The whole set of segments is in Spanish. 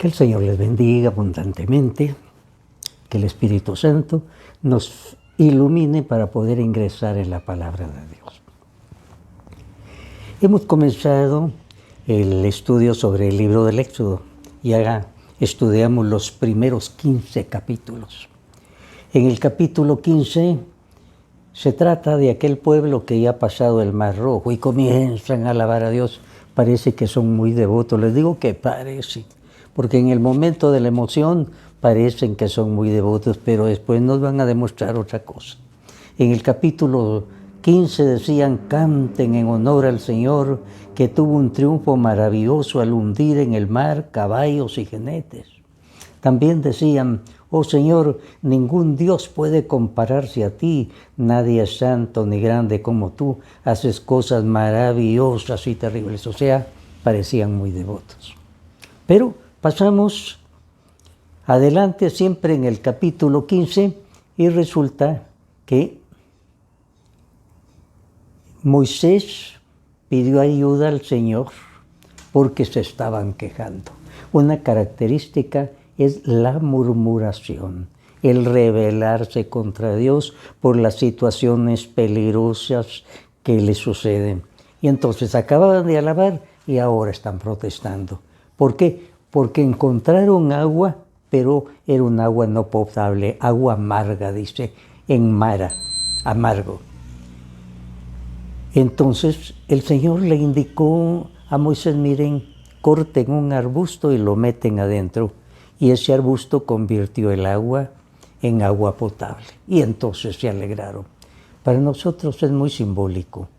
Que el Señor les bendiga abundantemente, que el Espíritu Santo nos ilumine para poder ingresar en la palabra de Dios. Hemos comenzado el estudio sobre el libro del Éxodo y ahora estudiamos los primeros 15 capítulos. En el capítulo 15 se trata de aquel pueblo que ya ha pasado el Mar Rojo y comienzan a alabar a Dios. Parece que son muy devotos, les digo que parece, porque en el momento de la emoción parecen que son muy devotos, pero después nos van a demostrar otra cosa. En el capítulo 15 decían: canten en honor al Señor, que tuvo un triunfo maravilloso al hundir en el mar caballos y jinetes. También decían: oh Señor, ningún Dios puede compararse a ti, nadie es santo ni grande como tú, haces cosas maravillosas y terribles. O sea, parecían muy devotos. Pero pasamos adelante siempre en el capítulo 15 y resulta que Moisés pidió ayuda al Señor porque se estaban quejando. Una característica es la murmuración, el rebelarse contra Dios por las situaciones peligrosas que le suceden. Y entonces acababan de alabar y ahora están protestando. ¿Por qué? Porque encontraron agua, pero era un agua no potable, agua amarga, dice, en Mara, amargo. Entonces el Señor le indicó a Moisés: miren, corten un arbusto y lo meten adentro. Y ese arbusto convirtió el agua en agua potable. Y entonces se alegraron. Para nosotros es muy simbólico.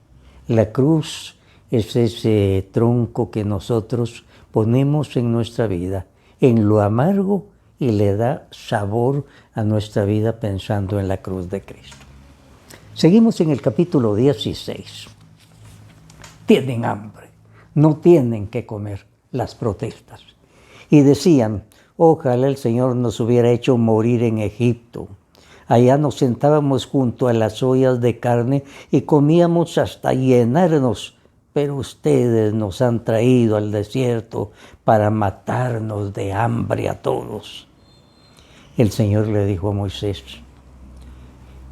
La cruz es ese tronco que nosotros ponemos en nuestra vida, en lo amargo, y le da sabor a nuestra vida pensando en la cruz de Cristo. Seguimos en el capítulo 16. Tienen hambre, no tienen que comer, las protestas. Y decían: ojalá el Señor nos hubiera hecho morir en Egipto. Allá nos sentábamos junto a las ollas de carne y comíamos hasta llenarnos. Pero ustedes nos han traído al desierto para matarnos de hambre a todos. El Señor le dijo a Moisés: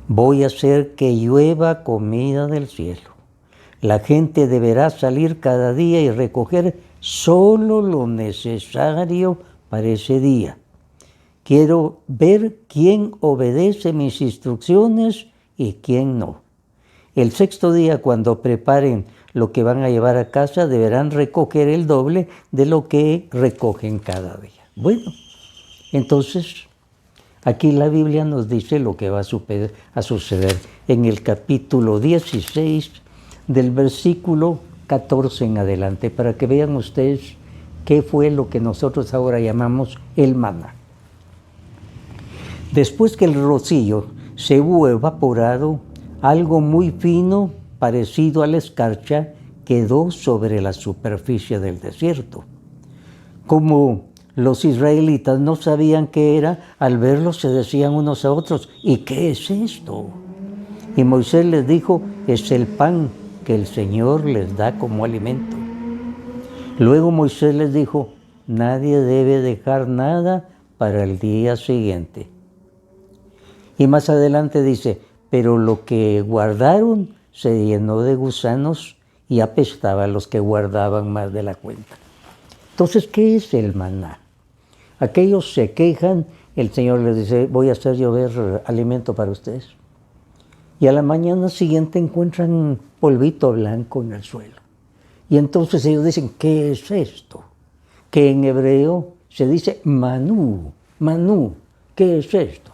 voy a hacer que llueva comida del cielo. La gente deberá salir cada día y recoger solo lo necesario para ese día. Quiero ver quién obedece mis instrucciones y quién no. El sexto día, cuando preparen lo que van a llevar a casa, deberán recoger el doble de lo que recogen cada día. Bueno, entonces aquí la Biblia nos dice lo que va a suceder en el capítulo 16, del versículo 14 en adelante, para que vean ustedes qué fue lo que nosotros ahora llamamos el maná. Después que el rocío se hubo evaporado, algo muy fino, parecido a la escarcha, quedó sobre la superficie del desierto. Como los israelitas no sabían qué era, al verlo se decían unos a otros: ¿y qué es esto? Y Moisés les dijo: es el pan que el Señor les da como alimento. Luego Moisés les dijo: nadie debe dejar nada para el día siguiente. Y más adelante dice: pero lo que guardaron se llenó de gusanos y apestaba a los que guardaban más de la cuenta. Entonces, ¿qué es el maná? Aquellos se quejan, el Señor les dice: voy a hacer llover alimento para ustedes. Y a la mañana siguiente encuentran polvito blanco en el suelo. Y entonces ellos dicen: ¿qué es esto? Que en hebreo se dice manú, manú, ¿qué es esto?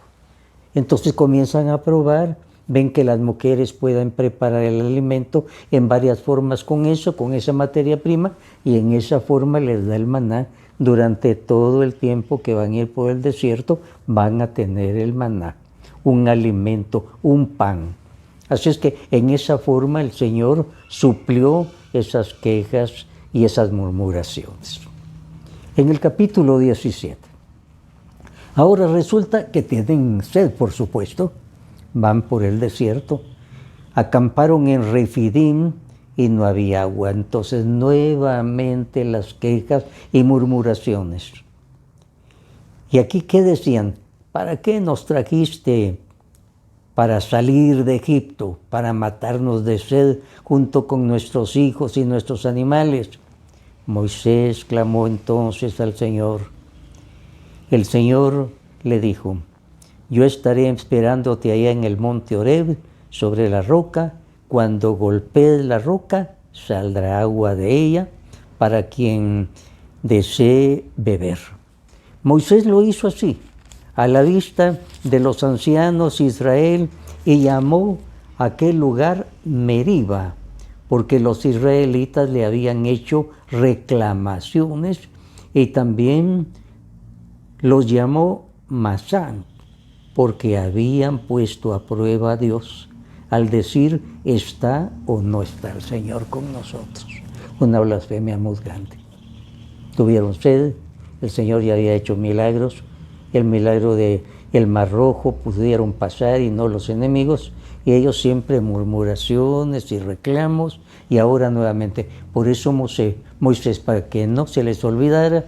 Entonces comienzan a probar, ven que las mujeres pueden preparar el alimento en varias formas con eso, con esa materia prima, y en esa forma les da el maná. Durante todo el tiempo que van a ir por el desierto, van a tener el maná, un alimento, un pan. Así es que en esa forma el Señor suplió esas quejas y esas murmuraciones. En el capítulo 17. Ahora resulta que tienen sed, por supuesto. Van por el desierto, acamparon en Refidim y no había agua. Entonces nuevamente las quejas y murmuraciones. Y aquí, ¿qué decían? ¿Para qué nos trajiste para salir de Egipto, para matarnos de sed junto con nuestros hijos y nuestros animales? Moisés clamó entonces al Señor. El Señor le dijo: yo estaré esperándote allá en el monte Horeb, sobre la roca. Cuando golpees la roca, saldrá agua de ella para quien desee beber. Moisés lo hizo así, a la vista de los ancianos de Israel, y llamó a aquel lugar Meriba, porque los israelitas le habían hecho reclamaciones, y también los llamó Masán, porque habían puesto a prueba a Dios al decir: ¿está o no está el Señor con nosotros? Una blasfemia muy grande. Tuvieron sed, el Señor ya había hecho milagros, el milagro del Mar Rojo pudieron pasar y no los enemigos, y ellos siempre murmuraciones y reclamos, y ahora nuevamente. Por eso Moisés, para que no se les olvidara,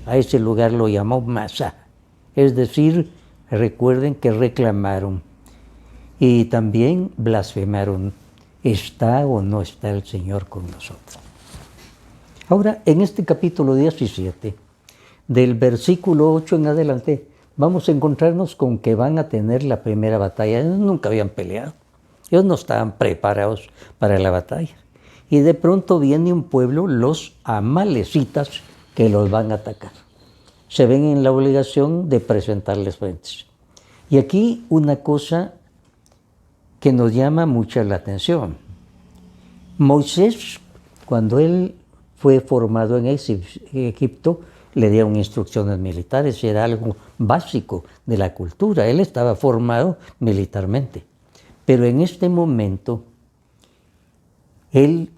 a ese lugar lo llamó Masá, es decir, recuerden que reclamaron y también blasfemaron: ¿está o no está el Señor con nosotros? Ahora, en este capítulo 17, del versículo 8 en adelante, vamos a encontrarnos con que van a tener la primera batalla. Ellos nunca habían peleado, ellos no estaban preparados para la batalla. Y de pronto viene un pueblo, los amalecitas, que los van a atacar. Se ven en la obligación de presentarles frentes. Y aquí una cosa que nos llama mucho la atención. Moisés, cuando él fue formado en Egipto, le dieron instrucciones militares, era algo básico de la cultura. Él estaba formado militarmente. Pero en este momento, él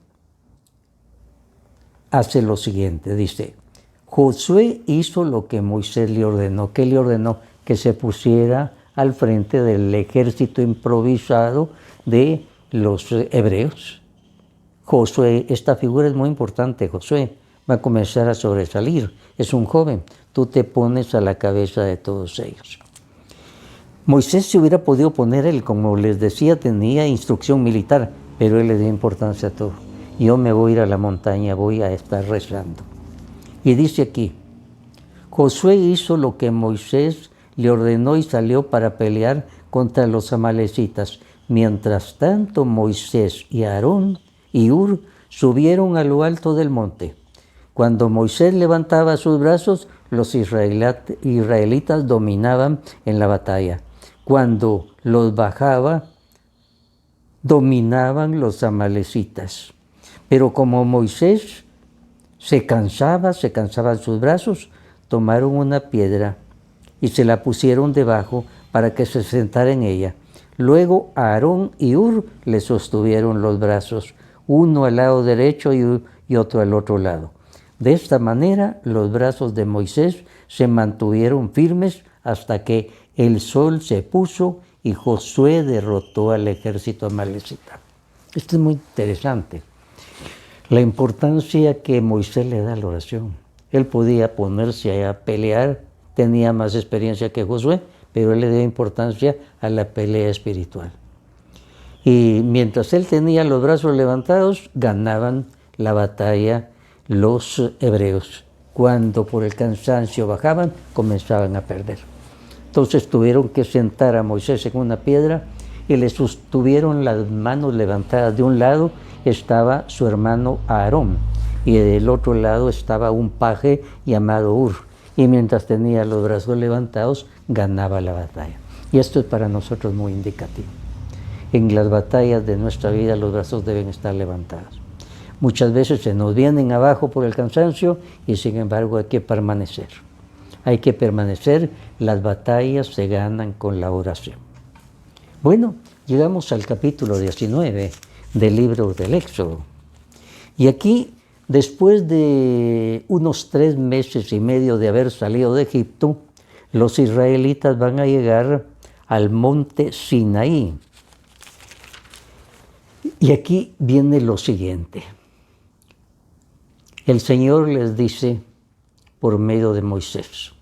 hace lo siguiente, dice: Josué hizo lo que Moisés le ordenó. ¿Qué le ordenó? Que se pusiera al frente del ejército improvisado de los hebreos. Josué, esta figura es muy importante. Josué va a comenzar a sobresalir, es un joven, tú te pones a la cabeza de todos ellos. Moisés se hubiera podido poner, él, como les decía, tenía instrucción militar, pero él le dio importancia a todo. Yo me voy a ir a la montaña, voy a estar rezando. Y dice aquí: Josué hizo lo que Moisés le ordenó y salió para pelear contra los amalecitas. Mientras tanto, Moisés y Aarón y Hur subieron a lo alto del monte. Cuando Moisés levantaba sus brazos, los israelitas dominaban en la batalla. Cuando los bajaba, dominaban los amalecitas. Pero como Moisés se cansaban sus brazos, tomaron una piedra y se la pusieron debajo para que se sentara en ella. Luego Aarón y Hur le sostuvieron los brazos, uno al lado derecho y otro al otro lado. De esta manera, los brazos de Moisés se mantuvieron firmes hasta que el sol se puso y Josué derrotó al ejército amalecita. Esto es muy interesante. La importancia que Moisés le da a la oración. Él podía ponerse a pelear, tenía más experiencia que Josué, pero él le dio importancia a la pelea espiritual. Y mientras él tenía los brazos levantados, ganaban la batalla los hebreos. Cuando por el cansancio bajaban, comenzaban a perder. Entonces tuvieron que sentar a Moisés en una piedra y le sostuvieron las manos levantadas. De un lado estaba su hermano Aarón y del otro lado estaba un paje llamado Hur. Y mientras tenía los brazos levantados, ganaba la batalla. Y esto es para nosotros muy indicativo. En las batallas de nuestra vida los brazos deben estar levantados. Muchas veces se nos vienen abajo por el cansancio y sin embargo hay que permanecer. Hay que permanecer, las batallas se ganan con la oración. Bueno, llegamos al capítulo 19 del libro del Éxodo. Y aquí, después de unos 3 meses y medio de haber salido de Egipto, los israelitas van a llegar al monte Sinaí. Y aquí viene lo siguiente. El Señor les dice por medio de Moisés: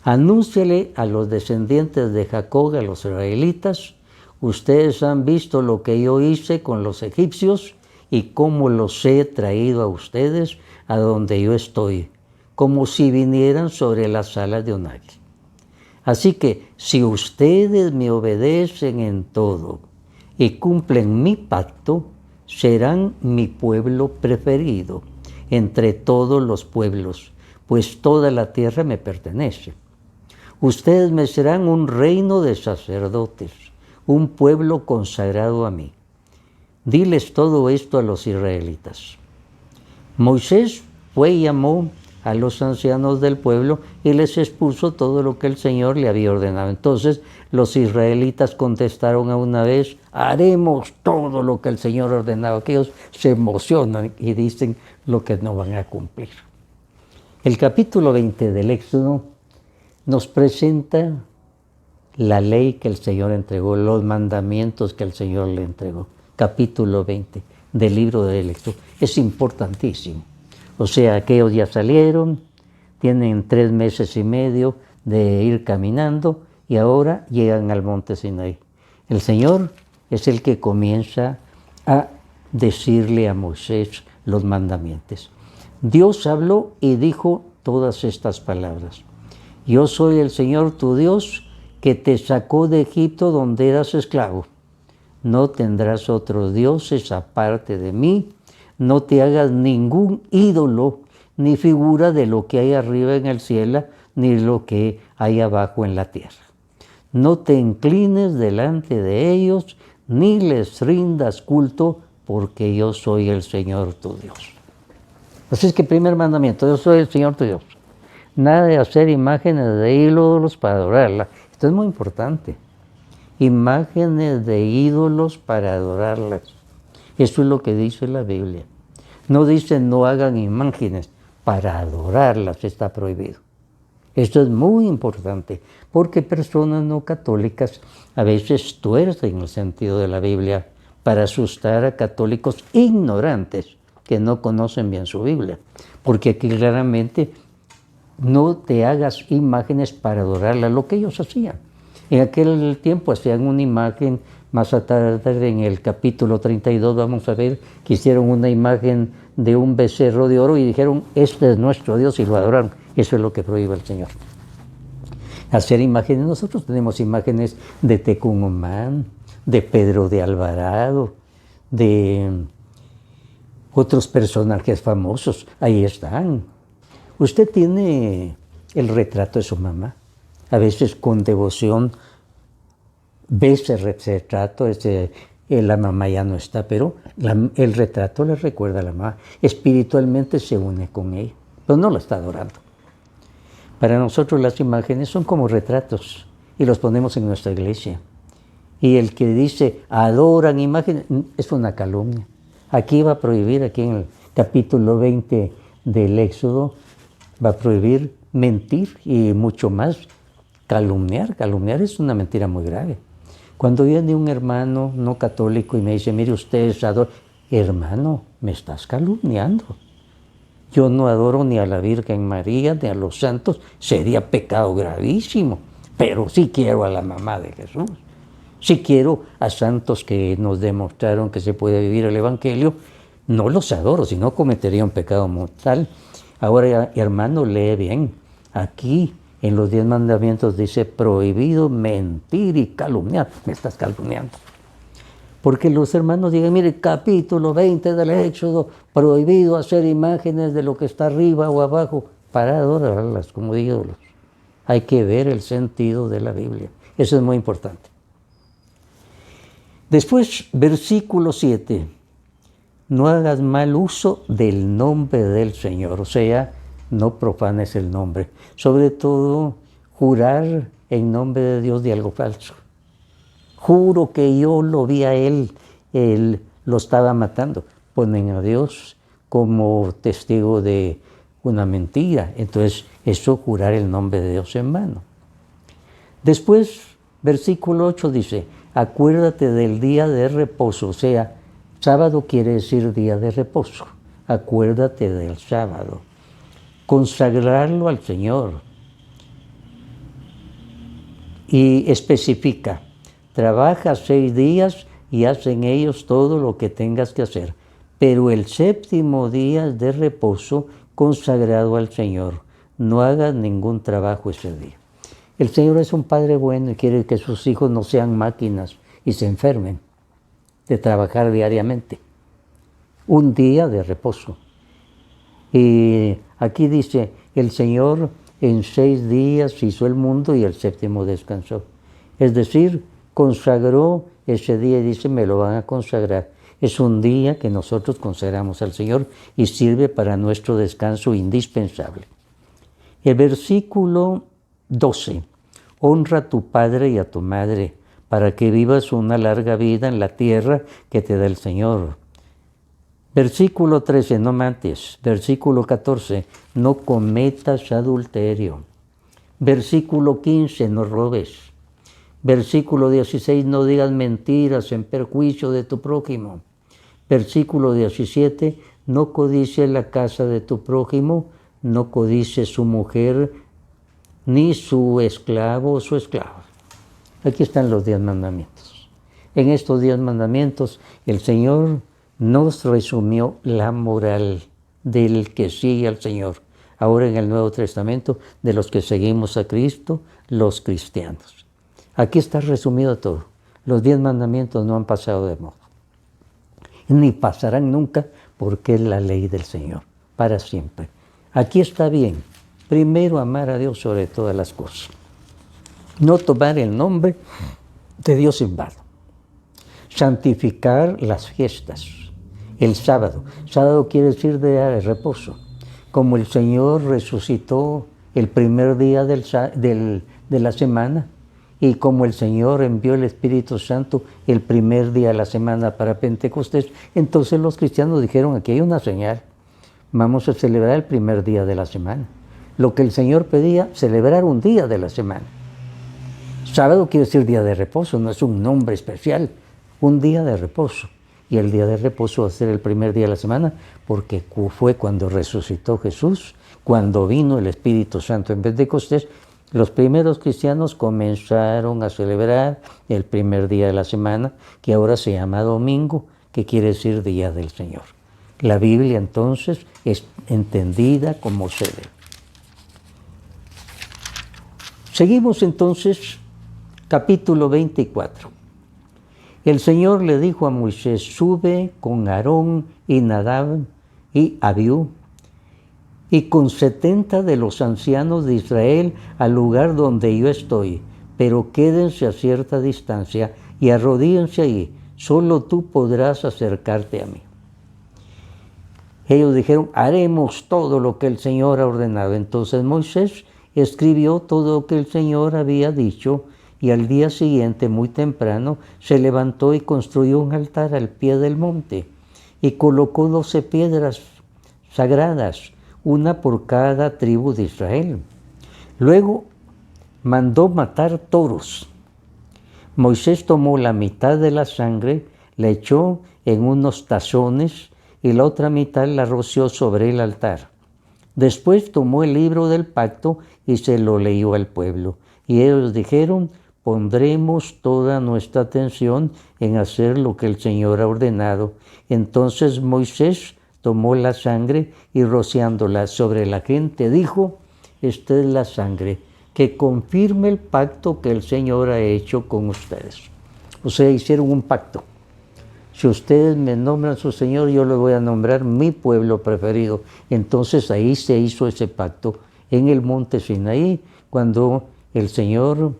Anúnciale a los descendientes de Jacob, a los israelitas, ustedes han visto lo que yo hice con los egipcios y cómo los he traído a ustedes a donde yo estoy, como si vinieran sobre las alas de un águila. Así que si ustedes me obedecen en todo y cumplen mi pacto, serán mi pueblo preferido entre todos los pueblos, pues toda la tierra me pertenece. Ustedes me serán un reino de sacerdotes, un pueblo consagrado a mí. Diles todo esto a los israelitas. Moisés fue y llamó a los ancianos del pueblo y les expuso todo lo que el Señor le había ordenado. Entonces los israelitas contestaron a una vez, haremos todo lo que el Señor ordenaba. Que ellos se emocionan y dicen lo que no van a cumplir. El capítulo 20 del Éxodo nos presenta la ley que el Señor entregó, los mandamientos que el Señor le entregó. Capítulo 20 del libro del Éxodo. Es importantísimo. O sea, aquellos ya salieron, tienen 3 meses y medio de ir caminando y ahora llegan al monte Sinaí. El Señor es el que comienza a decirle a Moisés los mandamientos. Dios habló y dijo todas estas palabras. Yo soy el Señor tu Dios que te sacó de Egipto donde eras esclavo. No tendrás otros dioses aparte de mí. No te hagas ningún ídolo ni figura de lo que hay arriba en el cielo ni lo que hay abajo en la tierra. No te inclines delante de ellos ni les rindas culto, porque yo soy el Señor tu Dios. Así es que primer mandamiento, yo soy el Señor tu Dios. Nada de hacer imágenes de ídolos para adorarla. Esto es muy importante. Imágenes de ídolos para adorarlas. Eso es lo que dice la Biblia. No dice no hagan imágenes, para adorarlas está prohibido. Esto es muy importante, porque personas no católicas a veces tuercen el sentido de la Biblia para asustar a católicos ignorantes que no conocen bien su Biblia. Porque aquí claramente no te hagas imágenes para adorarla, lo que ellos hacían. En aquel tiempo hacían una imagen. Más tarde en el capítulo 32 vamos a ver que hicieron una imagen de un becerro de oro y dijeron, este es nuestro Dios, y lo adoraron. Eso es lo que prohíbe el Señor. Hacer imágenes, nosotros tenemos imágenes de Tecumumán, de Pedro de Alvarado, de otros personajes famosos, ahí están. Usted tiene el retrato de su mamá, a veces con devoción ve ese retrato, la mamá ya no está, pero el retrato le recuerda a la mamá. Espiritualmente se une con ella, pero no la está adorando. Para nosotros las imágenes son como retratos y los ponemos en nuestra iglesia. Y el que dice adoran imágenes es una calumnia. Aquí va a prohibir, aquí en el capítulo 20 del Éxodo, va a prohibir mentir y mucho más calumniar. Calumniar es una mentira muy grave. Cuando viene un hermano no católico y me dice, mire usted es adoro, hermano, me estás calumniando. Yo no adoro ni a la Virgen María ni a los santos, sería pecado gravísimo, pero sí quiero a la mamá de Jesús. Sí quiero a santos que nos demostraron que se puede vivir el Evangelio. No los adoro, si no cometería un pecado mortal. Ahora, hermano, lee bien. Aquí en los 10 mandamientos dice prohibido mentir y calumniar. Me estás calumniando. Porque los hermanos digan, mire, capítulo 20 del Éxodo, prohibido hacer imágenes de lo que está arriba o abajo para adorarlas como ídolos. Hay que ver el sentido de la Biblia. Eso es muy importante. Después, versículo 7. No hagas mal uso del nombre del Señor, o sea, no profanes el nombre. Sobre todo, jurar en nombre de Dios de algo falso. Juro que yo lo vi a él lo estaba matando. Ponen a Dios como testigo de una mentira. Entonces, eso jurar el nombre de Dios en vano. Después, versículo 8 dice, acuérdate del día de reposo, o sea, sábado quiere decir día de reposo. Acuérdate del sábado. Consagrarlo al Señor. y especifica, trabaja 6 días y haz en ellos todo lo que tengas que hacer, pero el 7º día es de reposo consagrado al Señor. No hagas ningún trabajo ese día. El Señor es un Padre bueno y quiere que sus hijos no sean máquinas y se enfermen de trabajar diariamente. Un día de reposo. Y aquí dice, el Señor en 6 días hizo el mundo y el 7º descansó. Es decir, consagró ese día y dice, me lo van a consagrar. Es un día que nosotros consagramos al Señor y sirve para nuestro descanso indispensable. El versículo 12. Honra a tu padre y a tu madre para que vivas una larga vida en la tierra que te da el Señor. Versículo 13, no mates. Versículo 14, no cometas adulterio. Versículo 15, no robes. Versículo 16, no digas mentiras en perjuicio de tu prójimo. Versículo 17, no codicies la casa de tu prójimo, no codicies su mujer, ni su esclavo o su esclava. Aquí están los 10 mandamientos. En estos 10 mandamientos, el Señor nos resumió la moral del que sigue al Señor. Ahora en el Nuevo Testamento, de los que seguimos a Cristo, los cristianos. Aquí está resumido todo. Los 10 mandamientos no han pasado de moda. Ni pasarán nunca porque es la ley del Señor, para siempre. Aquí está bien. Primero, amar a Dios sobre todas las cosas. No tomar el nombre de Dios en vano. Santificar las fiestas. El sábado. Sábado quiere decir día de reposo. Como el Señor resucitó el primer día de la semana y como el Señor envió el Espíritu Santo el primer día de la semana para Pentecostés, entonces los cristianos dijeron, aquí hay una señal. Vamos a celebrar el primer día de la semana. Lo que el Señor pedía, celebrar un día de la semana. Sábado quiere decir día de reposo, no es un nombre especial, un día de reposo. Y el día de reposo va a ser el primer día de la semana porque fue cuando resucitó Jesús, cuando vino el Espíritu Santo en Pentecostés. Los primeros cristianos comenzaron a celebrar el primer día de la semana, que ahora se llama domingo, que quiere decir día del Señor. La Biblia entonces es entendida como se debe. Seguimos entonces, capítulo 24. El Señor le dijo a Moisés, sube con Aarón y Nadab y Abiú y con 70 de los ancianos de Israel al lugar donde yo estoy, pero quédense a cierta distancia y arrodíllense ahí, solo tú podrás acercarte a mí. Ellos dijeron, haremos todo lo que el Señor ha ordenado. Entonces Moisés escribió todo lo que el Señor había dicho y al día siguiente, muy temprano, se levantó y construyó un altar al pie del monte y colocó 12 piedras sagradas, una por cada tribu de Israel. Luego mandó matar toros. Moisés tomó la mitad de la sangre, la echó en unos tazones y la otra mitad la roció sobre el altar. Después tomó el libro del pacto y se lo leyó al pueblo. Y ellos dijeron, pondremos toda nuestra atención en hacer lo que el Señor ha ordenado. Entonces Moisés tomó la sangre y rociándola sobre la gente dijo, esta es la sangre que confirme el pacto que el Señor ha hecho con ustedes. O sea, hicieron un pacto. Si ustedes me nombran su Señor, yo le voy a nombrar mi pueblo preferido. Entonces ahí se hizo ese pacto en el monte Sinaí, cuando el Señor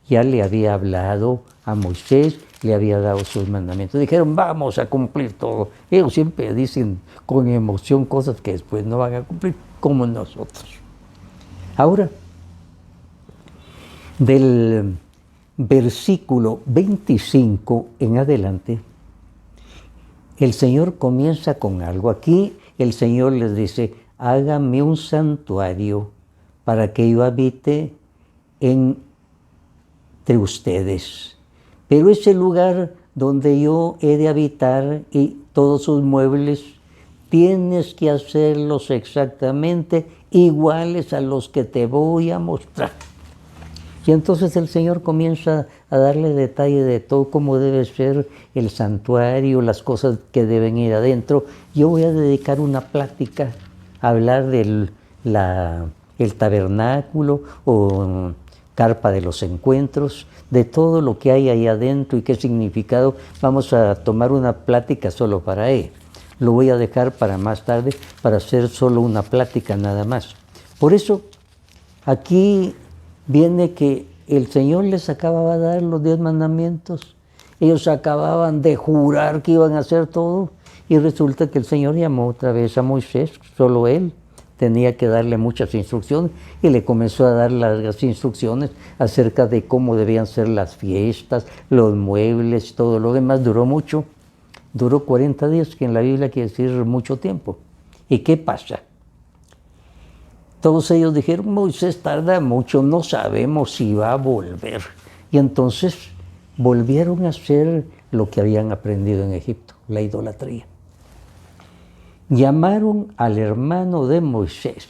ya le había hablado a Moisés, le había dado sus mandamientos. Dijeron, vamos a cumplir todo. Ellos siempre dicen con emoción cosas que después no van a cumplir, como nosotros. Ahora, del versículo 25 en adelante, el Señor comienza con algo. Aquí el Señor les dice, hágame un santuario para que yo habite entre ustedes. Pero ese lugar donde yo he de habitar y todos sus muebles, tienes que hacerlos exactamente iguales a los que te voy a mostrar. Y entonces el Señor comienza a darle detalle de todo cómo debe ser el santuario, las cosas que deben ir adentro. Yo voy a dedicar una plática a hablar del el tabernáculo o carpa de los encuentros, de todo lo que hay ahí adentro y qué significado. Vamos a tomar una plática solo para él. Lo voy a dejar para más tarde, para hacer solo una plática nada más. Por eso, aquí viene que el Señor les acababa de dar los 10 mandamientos. Ellos acababan de jurar que iban a hacer todo. Y resulta que el Señor llamó otra vez a Moisés, solo él tenía que darle muchas instrucciones, y le comenzó a dar largas instrucciones acerca de cómo debían ser las fiestas, los muebles, todo lo demás. Duró mucho, duró 40 días, que en la Biblia quiere decir mucho tiempo. ¿Y qué pasa? Todos ellos dijeron, Moisés tarda mucho, no sabemos si va a volver. Y entonces volvieron a hacer lo que habían aprendido en Egipto, la idolatría. Llamaron al hermano de Moisés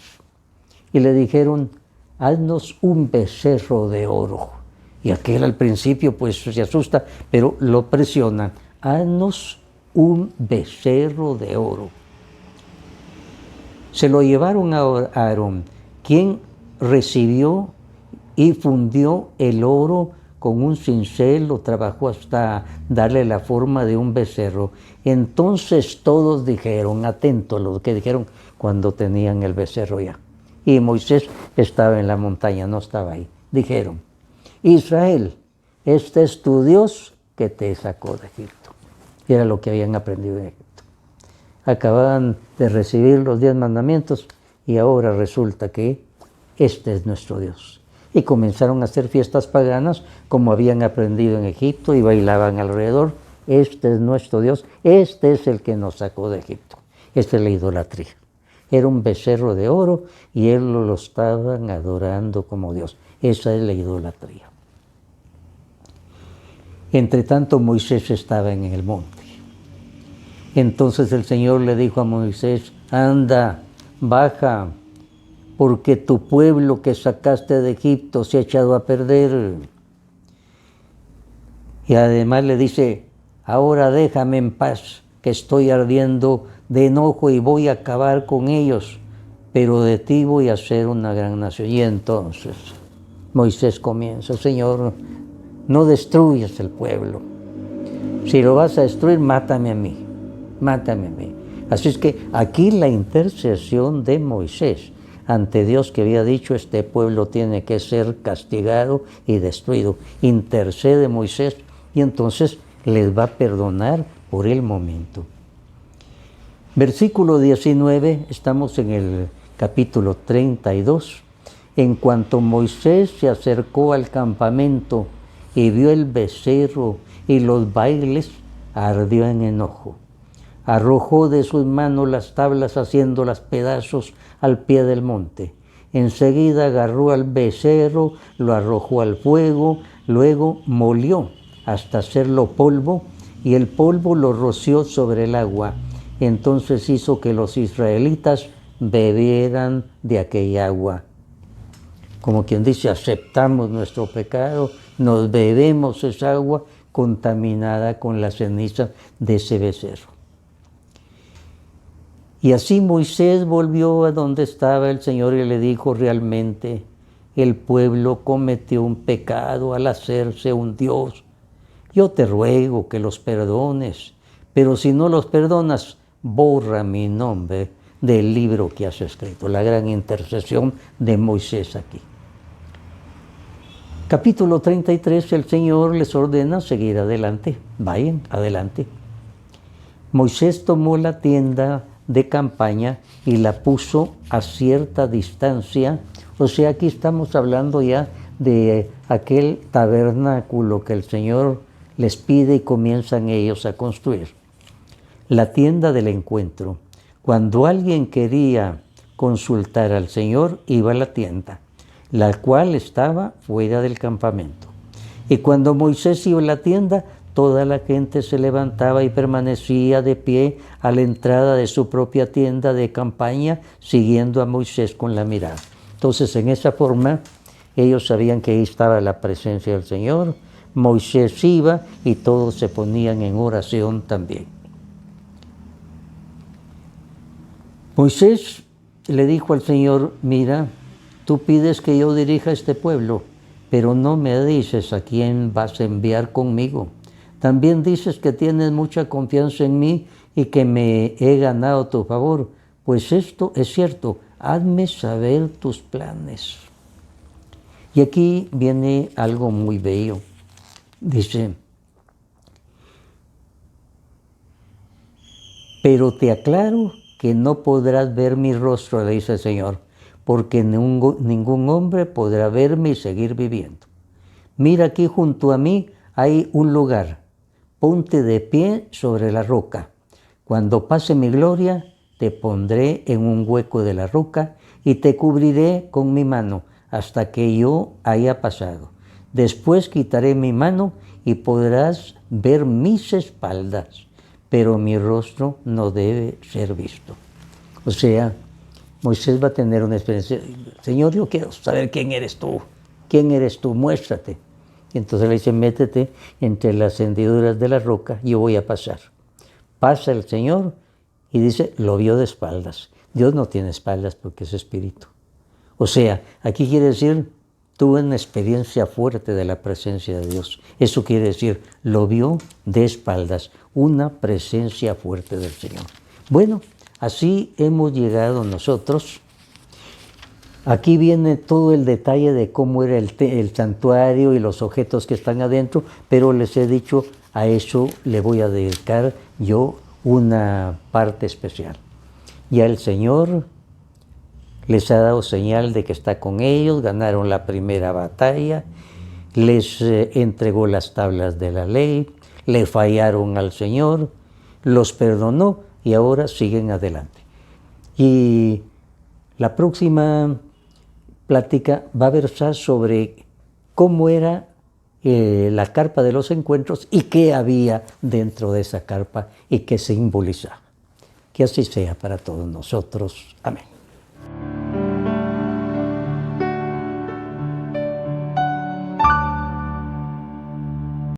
y le dijeron, haznos un becerro de oro. Y aquel al principio pues se asusta, pero lo presionan, haznos un becerro de oro. Se lo llevaron a Aarón, quien recibió y fundió el oro con un cincel, lo trabajó hasta darle la forma de un becerro. Entonces todos dijeron, atentos a lo que dijeron cuando tenían el becerro ya. Y Moisés estaba en la montaña, no estaba ahí. Dijeron, Israel, este es tu Dios que te sacó de Egipto. Y era lo que habían aprendido en Egipto. Acababan de recibir los 10 mandamientos y ahora resulta que este es nuestro Dios. Y comenzaron a hacer fiestas paganas como habían aprendido en Egipto y bailaban alrededor. Este es nuestro Dios, este es el que nos sacó de Egipto. Esta es la idolatría. Era un becerro de oro y él lo estaban adorando como Dios. Esa es la idolatría. Entre tanto Moisés estaba en el monte. Entonces el Señor le dijo a Moisés, anda, baja, porque tu pueblo que sacaste de Egipto se ha echado a perder. Y además le dice, ahora déjame en paz, que estoy ardiendo de enojo y voy a acabar con ellos, pero de ti voy a hacer una gran nación. Y entonces Moisés comienza, Señor, no destruyas el pueblo. Si lo vas a destruir, mátame a mí, mátame a mí. Así es que aquí la intercesión de Moisés ante Dios, que había dicho, este pueblo tiene que ser castigado y destruido. Intercede Moisés y entonces les va a perdonar por el momento. Versículo 19, estamos en el capítulo 32. En cuanto Moisés se acercó al campamento y vio el becerro y los bailes, ardió en enojo. Arrojó de sus manos las tablas haciéndolas pedazos al pie del monte. Enseguida agarró al becerro, lo arrojó al fuego, luego molió hasta hacerlo polvo y el polvo lo roció sobre el agua. Entonces hizo que los israelitas bebieran de aquella agua. Como quien dice, aceptamos nuestro pecado, nos bebemos esa agua contaminada con la ceniza de ese becerro. Y así Moisés volvió a donde estaba el Señor y le dijo, realmente el pueblo cometió un pecado al hacerse un Dios. Yo te ruego que los perdones, pero si no los perdonas, borra mi nombre del libro que has escrito. La gran intercesión de Moisés aquí. Capítulo 33, el Señor les ordena seguir adelante. Vayan adelante. Moisés tomó la tienda de campaña y la puso a cierta distancia. O sea, aquí estamos hablando ya de aquel tabernáculo que el Señor les pide y comienzan ellos a construir. La tienda del encuentro. Cuando alguien quería consultar al Señor, iba a la tienda, la cual estaba fuera del campamento. Y cuando Moisés iba a la tienda, toda la gente se levantaba y permanecía de pie a la entrada de su propia tienda de campaña, siguiendo a Moisés con la mirada. Entonces, en esa forma, Ellos sabían que ahí estaba la presencia del Señor. Moisés iba y todos se ponían en oración también. Moisés le dijo al Señor, mira, tú pides que yo dirija este pueblo, pero no me dices a quién vas a enviar conmigo. También dices que tienes mucha confianza en mí y que me he ganado tu favor. Pues esto es cierto, hazme saber tus planes. Y aquí viene algo muy bello. Dice, pero te aclaro que no podrás ver mi rostro, le dice el Señor, porque ningún hombre podrá verme y seguir viviendo. Mira, aquí junto a mí hay un lugar. Ponte de pie sobre la roca. Cuando pase mi gloria, te pondré en un hueco de la roca y te cubriré con mi mano hasta que yo haya pasado. Después quitaré mi mano y podrás ver mis espaldas, pero mi rostro no debe ser visto. O sea, Moisés va a tener una experiencia. Señor, yo quiero saber quién eres tú. ¿Quién eres tú? Muéstrate. Y entonces le dice, métete entre las hendiduras de la roca, yo voy a pasar. Pasa el Señor y dice, lo vio de espaldas. Dios no tiene espaldas porque es espíritu. O sea, aquí quiere decir, tuvo una experiencia fuerte de la presencia de Dios. Eso quiere decir, lo vio de espaldas, una presencia fuerte del Señor. Bueno, así hemos llegado nosotros. Aquí viene todo el detalle de cómo era el santuario y los objetos que están adentro, pero les he dicho, a eso le voy a dedicar yo una parte especial. Ya el Señor les ha dado señal de que está con ellos, ganaron la primera batalla, les entregó las tablas de la ley, le fallaron al Señor, los perdonó y ahora siguen adelante. Y la próxima plática va a versar sobre cómo era la carpa de los encuentros y qué había dentro de esa carpa y qué simbolizaba. Que así sea para todos nosotros. Amén.